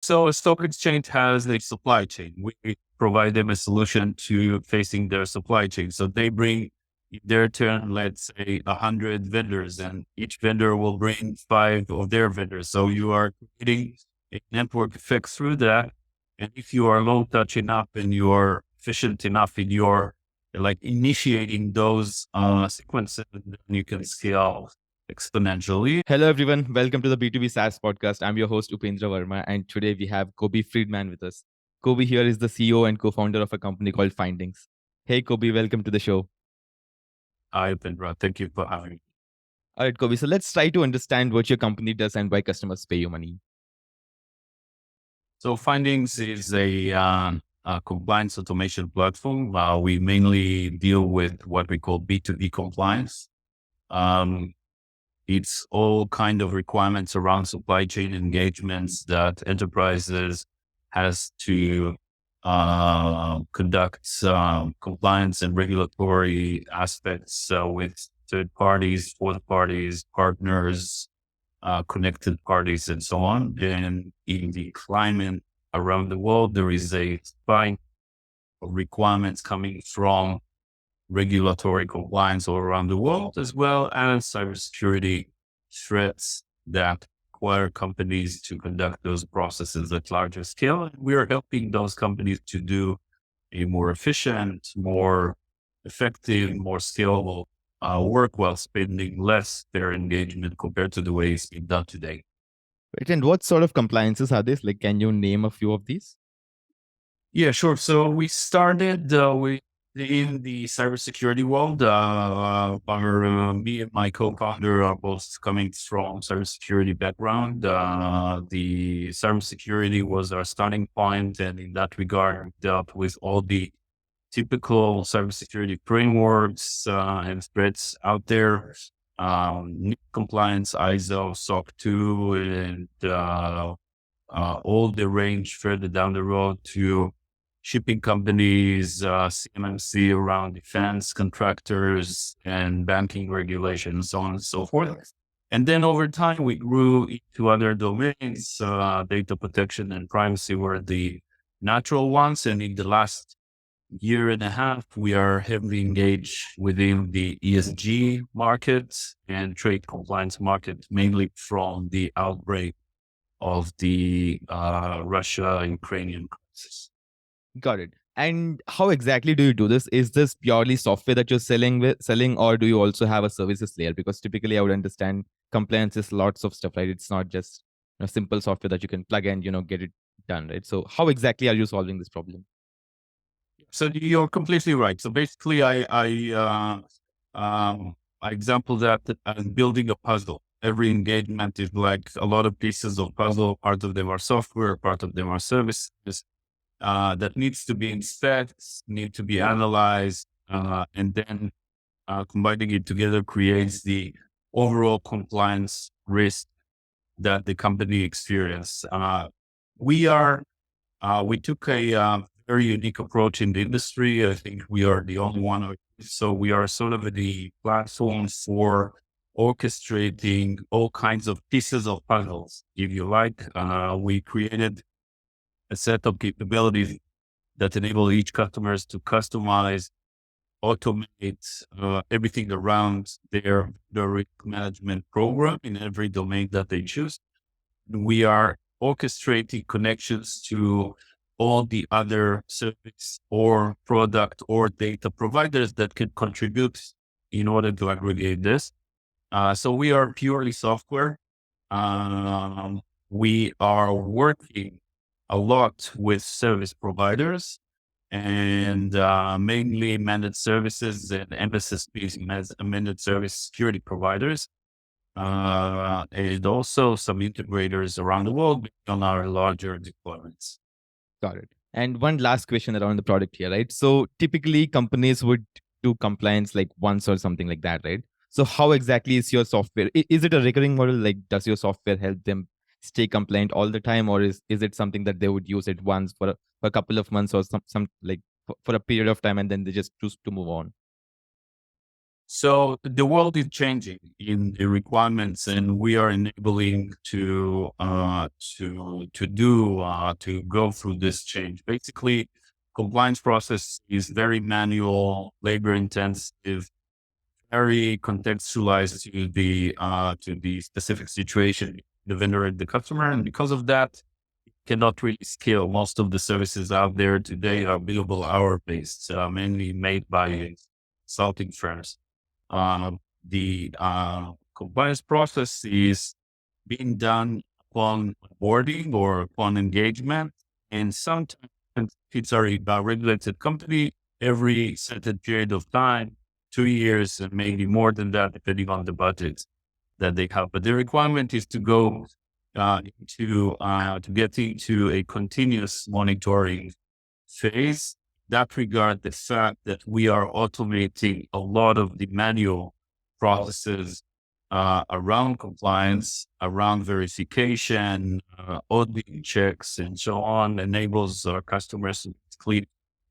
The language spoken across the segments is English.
So a stock exchange has a supply chain. We provide them a solution to facing their supply chain. So they bring in their turn, let's say 100 vendors, and each vendor will bring 5 of their vendors. So you are creating a network effect through that. And if you are low touch enough and you are efficient enough in your like initiating those sequences, then you can scale exponentially. Hello, everyone. Welcome to the B2B SaaS Podcast. I'm your host, Upendra Verma, and today we have Kobi Freedman with us. Kobi here is the CEO and co founder of a company called Findings. Hey, Kobi, welcome to the show. Hi, Pendra. Thank you for having me. All right, Kobi. So let's try to understand what your company does and why customers pay you money. So Findings is a compliance automation platform. We mainly deal with what we call B2B compliance. It's all kind of requirements around supply chain engagements that enterprises has to conduct compliance and regulatory aspects with third parties, fourth parties, partners, connected parties, and so on. And in the climate around the world, there is a spike of requirements coming from regulatory compliance all around the world, as well as cybersecurity threats that require companies to conduct those processes at larger scale. And we are helping those companies to do a more efficient, more effective, more scalable work while spending less their engagement compared to the way it's being done today. Right. And what sort of compliances are these? Like, can you name a few of these? Yeah, sure. So we started in the cybersecurity world. Me and my co-founder are both coming from cybersecurity background. The cybersecurity was our starting point, and in that regard, we dealt with all the typical cybersecurity frameworks and threats out there. Compliance, ISO, SOC 2, and all the range further down the road to shipping companies, CMMC around defense contractors and banking regulations, so on and so forth. And then over time, we grew into other domains. Data protection and privacy were the natural ones. And in the last year and a half, we are heavily engaged within the ESG market and trade compliance market, mainly from the outbreak of the Russia-Ukrainian crisis. Got it. And how exactly do you do this? Is this purely software that you're selling, or do you also have a services layer? Because typically, I would understand compliance is lots of stuff, right? It's not just simple software that you can plug and get it done, right? So, how exactly are you solving this problem? So you're completely right. So basically, I example that as building a puzzle. Every engagement is like a lot of pieces of puzzle. Part of them are software, part of them are services. That needs to be inspected, need to be analyzed, and then combining it together creates the overall compliance risk that the company experiences. We took a very unique approach in the industry. I think we are the only one. So we are sort of the platform for orchestrating all kinds of pieces of puzzles, if you like. We created a set of capabilities that enable each customers to customize, automate everything around their risk management program in every domain that they choose. We are orchestrating connections to all the other service or product or data providers that can contribute in order to aggregate this. So we are purely software. We are working a lot with service providers and mainly managed services and MSSPs, managed service security providers, and also some integrators around the world on our larger deployments. Got it. And one last question around the product here, right? So typically companies would do compliance like once or something like that, right? So how exactly is your software? Is it a recurring model? Like, does your software help them stay compliant all the time, or is it something that they would use it once for a couple of months or some like for a period of time and then they just choose to move on? So the world is changing in the requirements, and we are enabling to go through this change. Basically, compliance process is very manual, labor intensive, very contextualized to the specific situation, the vendor and the customer, and because of that, cannot really scale. Most of the services out there today are billable hour based, mainly made by consulting firms. The compliance process is being done upon boarding or upon engagement. And sometimes it's a regulated company every certain period of time, 2 years, and maybe more than that, depending on the budget that they have. But the requirement is to go to get into a continuous monitoring phase. That regard, the fact that we are automating a lot of the manual processes around compliance, around verification, audit checks, and so on, enables our customers to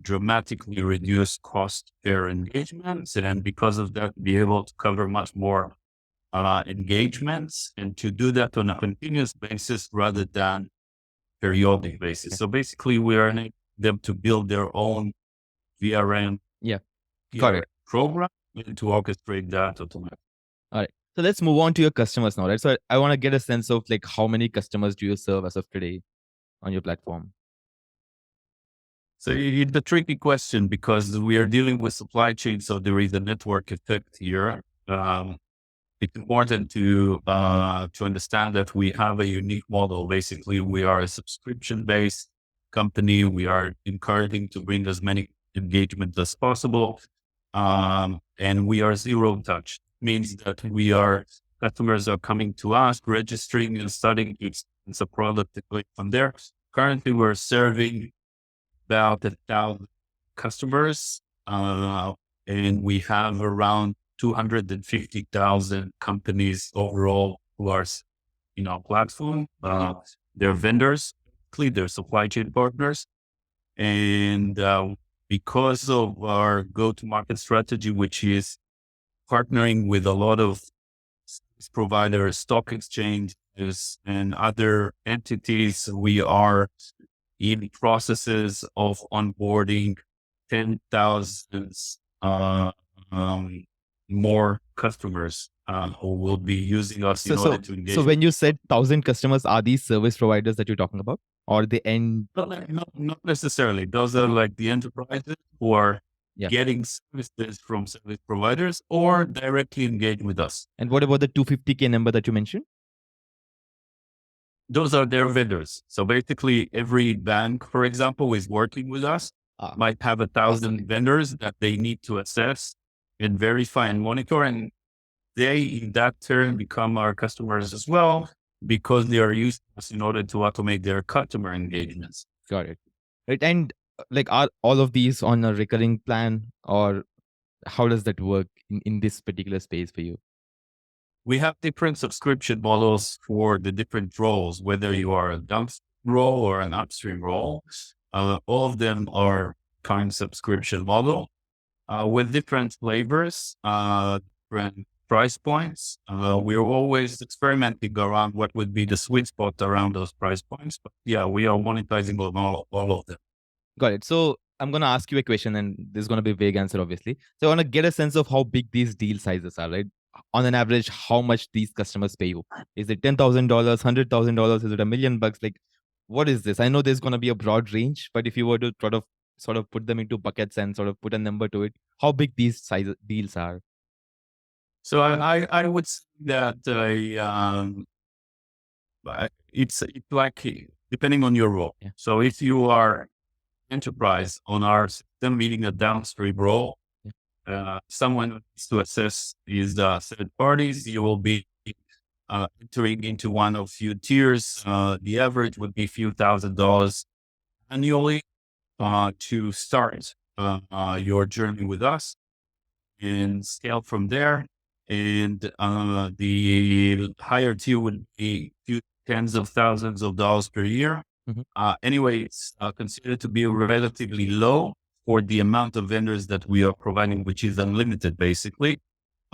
dramatically reduce cost per engagement, and because of that, be able to cover much more engagements, and to do that on a continuous basis rather than periodic basis. So basically, we are enabling them to build their own VRM Yeah, got it. program and to orchestrate that automatically. All right. So let's move on to your customers now, right? So I want to get a sense of like how many customers do you serve as of today on your platform? So it's a tricky question because we are dealing with supply chain, so there is a network effect here. It's important to understand that we have a unique model. Basically, we are a subscription-based company. We are encouraging to bring as many engagements as possible, and we are zero touch. Means that customers are coming to us, registering and starting to experience a product from there. Currently, we're serving about 1,000 customers, and we have around 250,000 companies overall who are in our platform. They're vendors, they're supply chain partners. And because of our go-to-market strategy, which is partnering with a lot of service providers, stock exchanges, and other entities, we are in processes of onboarding 10,000 more customers who will be using us in order to engage. So when you said 1,000 customers, are these service providers that you're talking about, or the end? Not necessarily. Those are like the enterprises who are getting services from service providers or directly engage with us. And what about the 250K number that you mentioned? Those are their vendors. So basically, every bank, for example, is working with us, might have 1,000 vendors that they need to assess and verify and monitor. And they, in that turn, become our customers as well, because they are using us in order to automate their customer engagements. Got it. Right. And like, are all of these on a recurring plan, or how does that work in this particular space for you? We have different subscription models for the different roles, whether you are a downstream role or an upstream role. All of them are kind of subscription model with different flavors, different price points. We're always experimenting around what would be the sweet spot around those price points. But yeah, we are monetizing all of them. Got it. So I'm going to ask you a question, and this is going to be a vague answer, obviously. So I want to get a sense of how big these deal sizes are, right? On an average, how much these customers pay you? Is it $10,000, $100,000? Is it $1 million? Like, what is this? I know there's going to be a broad range, but if you were to sort of put them into buckets and sort of put a number to it, how big these size deals are? So I would say that it's like depending on your role. Yeah. So if you are enterprise on our system, meaning a downstream role, someone needs to assess these third parties. You will be entering into one of few tiers. The average would be a few $1,000s annually to start your journey with us and scale from there. And the higher tier would be a few tens of thousands of dollars per year. Anyway, it's considered to be relatively low for the amount of vendors that we are providing, which is unlimited, basically.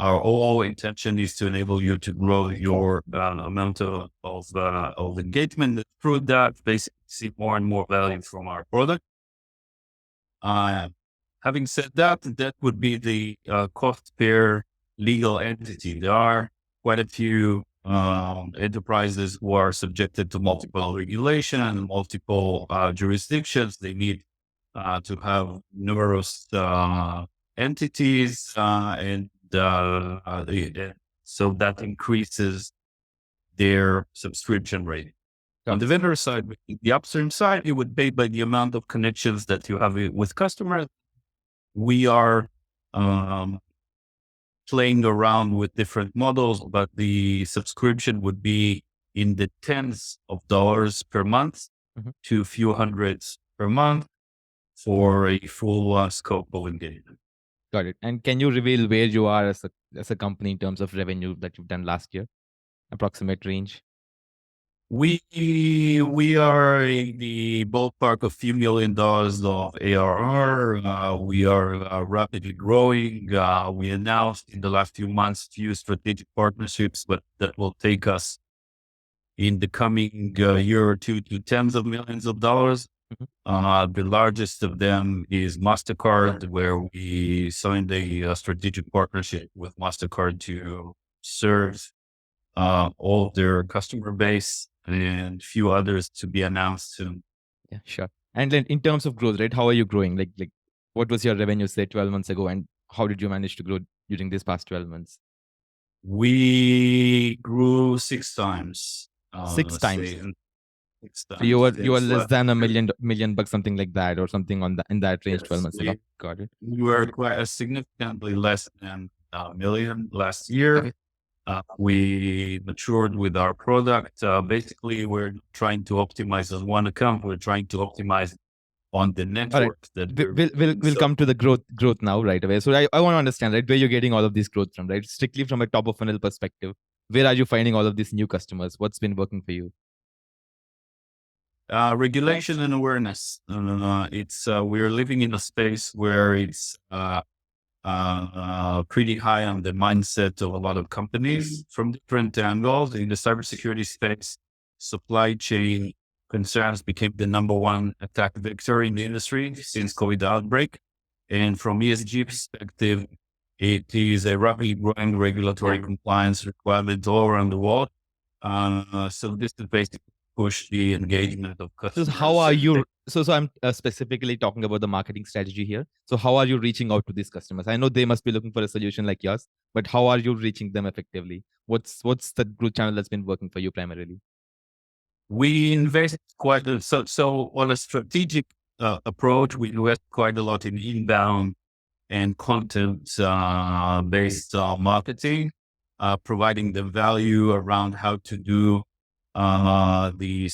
our whole intention is to enable you to grow your amount of engagement. And through that, basically see more and more value from our product. Having said that, that would be the cost per legal entity. There are quite a few enterprises who are subjected to multiple regulation and multiple jurisdictions. They need to have numerous entities, so that increases their subscription rate. On the vendor side, the upstream side, you would pay by the amount of connections that you have with customers. We are playing around with different models, but the subscription would be in the tens of dollars per month to a few hundreds per month for a full scope of engagement. Got it. And can you reveal where you are as a company in terms of revenue that you've done last year? Approximate range? We are in the ballpark of few $1 million of ARR. We are rapidly growing. We announced in the last few months few strategic partnerships, but that will take us in the coming year or two to tens of millions of dollars. The largest of them is MasterCard, where we signed a strategic partnership with MasterCard to serve all of their customer base, and a few others to be announced soon. Yeah, sure. And then in terms of growth, right? How are you growing? Like what was your revenue, say, 12 months ago, and how did you manage to grow during these past 12 months? We grew 6 times. 6 times. Say, 6 times. So you were less than $1 million bucks, something like that, or something in that range. 12 months ago. Got it. We were quite significantly less than $1 million last year. Okay. We matured with our product. Basically, we're trying to optimize on one account. We're trying to optimize on the network. We'll come to the growth now right away. So I want to understand, right, where you're getting all of this growth from, right? Strictly from a top of funnel perspective, where are you finding all of these new customers? What's been working for you? Regulation and awareness. It's we're living in a space where it's pretty high on the mindset of a lot of companies from different angles. In the cybersecurity space, supply chain concerns became the number one attack vector in the industry since COVID outbreak. And from ESG perspective, it is a rapidly growing regulatory compliance requirement all around the world. So this is basically push the engagement of customers. So how are you? So I'm specifically talking about the marketing strategy here. So how are you reaching out to these customers? I know they must be looking for a solution like yours, but how are you reaching them effectively? What's the growth channel that's been working for you primarily? We invest quite so on a strategic approach. We invest quite a lot in inbound and content based marketing, providing the value around how to do the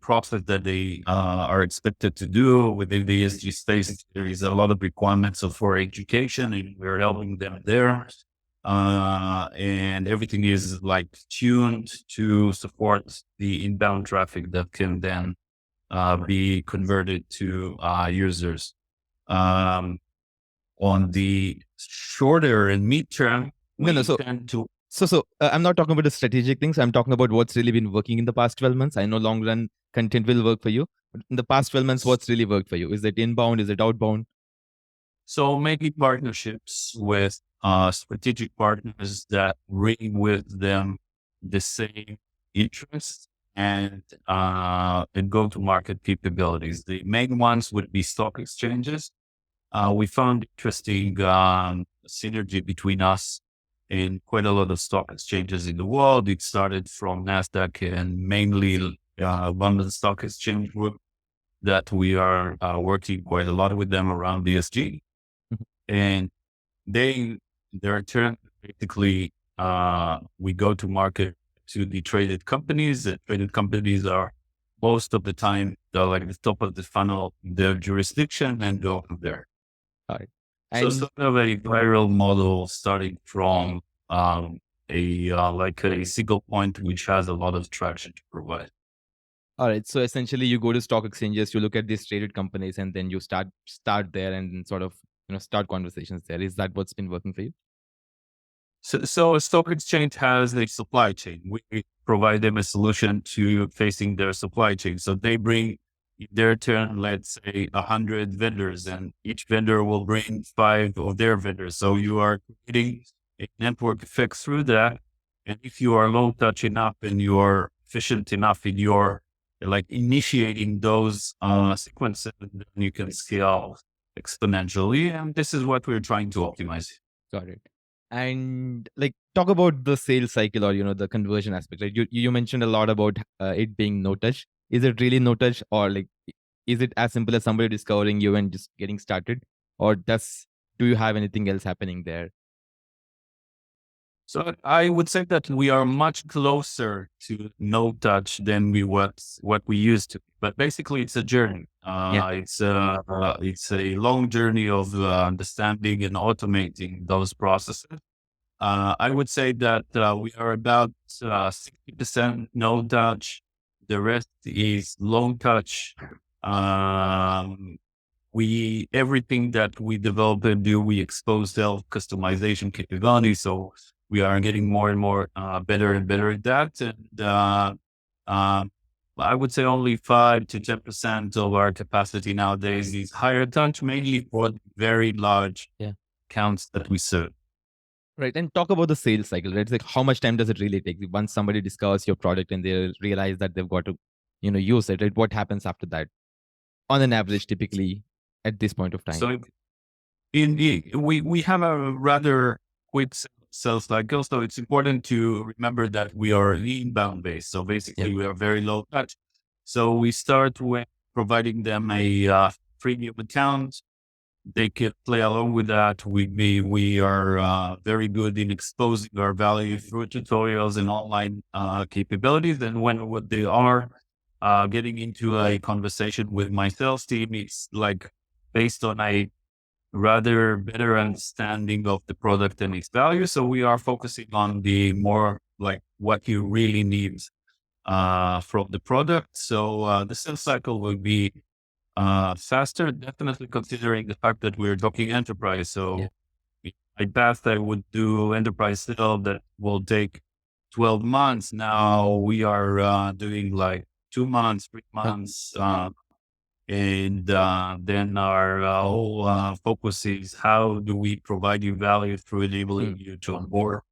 process that they are expected to do within the ESG space. There is a lot of requirements for education, and we're helping them there. And everything is like tuned to support the inbound traffic that can then be converted to users. On the shorter and midterm, So I'm not talking about the strategic things. I'm talking about what's really been working in the past 12 months. I know long run content will work for you. But in the past 12 months, what's really worked for you? Is it inbound? Is it outbound? So making partnerships with strategic partners that bring with them the same interests and go-to-market capabilities. The main ones would be stock exchanges. We found interesting synergy between us and quite a lot of stock exchanges in the world. It started from NASDAQ and mainly London Stock Exchange Group that we are working quite a lot with them around ESG. And their turn, basically, we go to market to the traded companies. The traded companies are most of the time, they're like the top of the funnel, their jurisdiction, and go from there. All right. So sort of a viral model starting from a single point, which has a lot of traction to provide. All right. So essentially, you go to stock exchanges, you look at these traded companies, and then you start there and sort of start conversations there. Is that what's been working for you? So a stock exchange has a supply chain. We provide them a solution to facing their supply chain. So they bring, in their turn, let's say 100 vendors, and each vendor will bring 5 of their vendors. So you are creating a network effect through that. And if you are low touch enough and you are efficient enough in your like initiating those sequences, then you can scale exponentially. And this is what we're trying to optimize. Got it. And like talk about the sales cycle or the conversion aspect. Like you mentioned a lot about it being no touch. Is it really no touch, or like is it as simple as somebody discovering you and just getting started, or do you have anything else happening there? So I would say that we are much closer to no touch than what we used to. But basically, it's a journey. Yeah. It's a long journey of understanding and automating those processes. I would say that we are about 60% no touch. The rest is low touch. Everything that we develop and do, we expose self customization capability. So we are getting more and more better and better at that. And I would say only 5 to 10% of our capacity nowadays is higher touch, mainly for very large accounts that we serve. Right. And talk about the sales cycle, right? It's like how much time does it really take? Once somebody discovers your product and they realize that they've got to, use it, right? What happens after that? On an average, typically at this point of time. So indeed, we have a rather quick sales cycle. So it's important to remember that we are inbound based. So basically we are very low touch. So we start with providing them a freemium account. They can play along with that. We are very good in exposing our value through tutorials and online capabilities. And what they are getting into a conversation with my sales team, it's like based on a rather better understanding of the product and its value. So we are focusing on the more like what you really need from the product. So the sales cycle will be faster, definitely considering the fact that we're talking enterprise. So in my past, I would do enterprise sale that will take 12 months. Now we are doing like 2 months, 3 months. And then our whole focus is how do we provide you value through enabling you to onboard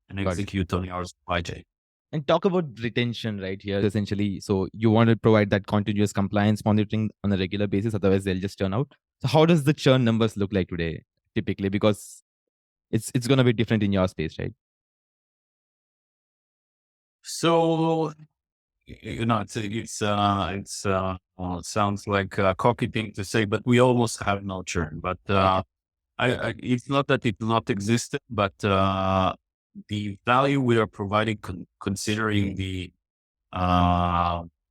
and execute on your supply chain. And talk about retention right here, essentially. So you want to provide that continuous compliance monitoring on a regular basis, otherwise they'll just churn out. So how does the churn numbers look like today, typically? Because it's going to be different in your space, right? So it sounds like a cocky thing to say, but we almost have no churn. But it's not that it not existed, but the value we are providing, considering the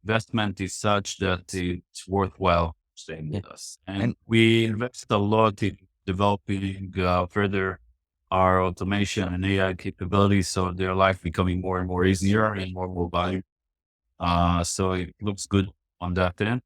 investment, is such that it's worthwhile staying with us. And we invest a lot in developing further our automation and AI capabilities, so their life becoming more and more easier and more value. So it looks good on that end.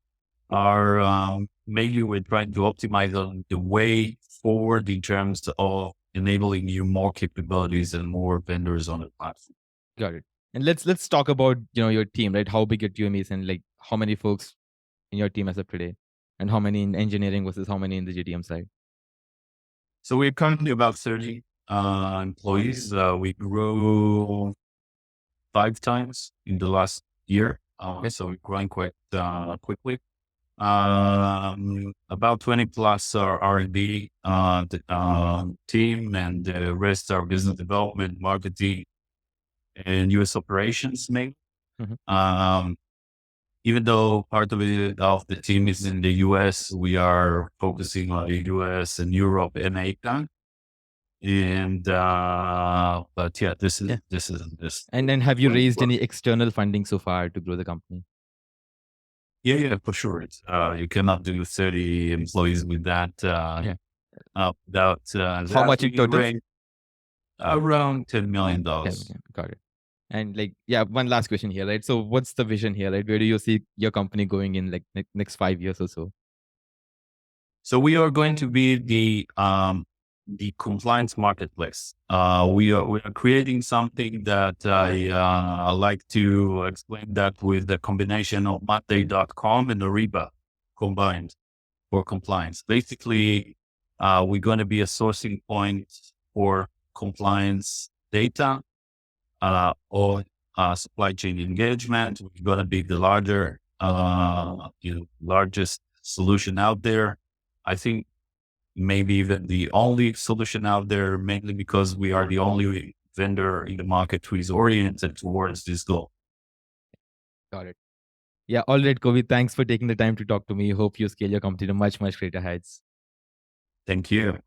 Mainly we're trying to optimize on the way forward in terms of enabling you more capabilities and more vendors on the platform. Got it. And let's talk about your team, right? How big your team is, and like how many folks in your team as of today, and how many in engineering versus how many in the GTM side. So we're currently about 30 employees. We grew 5 times in the last year. So we're growing quite quickly. About 20 plus our R&D team, and the rest are business development, marketing, and US operations mainly. Even though part of the team is in the US, we are focusing on the US and Europe and APAC. And but yeah, this is. And then have you raised any external funding so far to grow the company? Yeah, for sure. You cannot do 30 employees with that. Without how much in total? Around $10 million. Got it. And one last question here, right? So what's the vision here, right? Where do you see your company going in like next 5 years or so? So we are going to be the the compliance marketplace. We are creating something that I like to explain that with the combination of Monday.com and Ariba combined for compliance. Basically, we're going to be a sourcing point for compliance data or supply chain engagement. We're going to be the largest solution out there. I think maybe even the only solution out there, mainly because we are the only vendor in the market who is oriented towards this goal. Got it. Yeah. All right, Kobi. Thanks for taking the time to talk to me. Hope you scale your company to much, much greater heights. Thank you.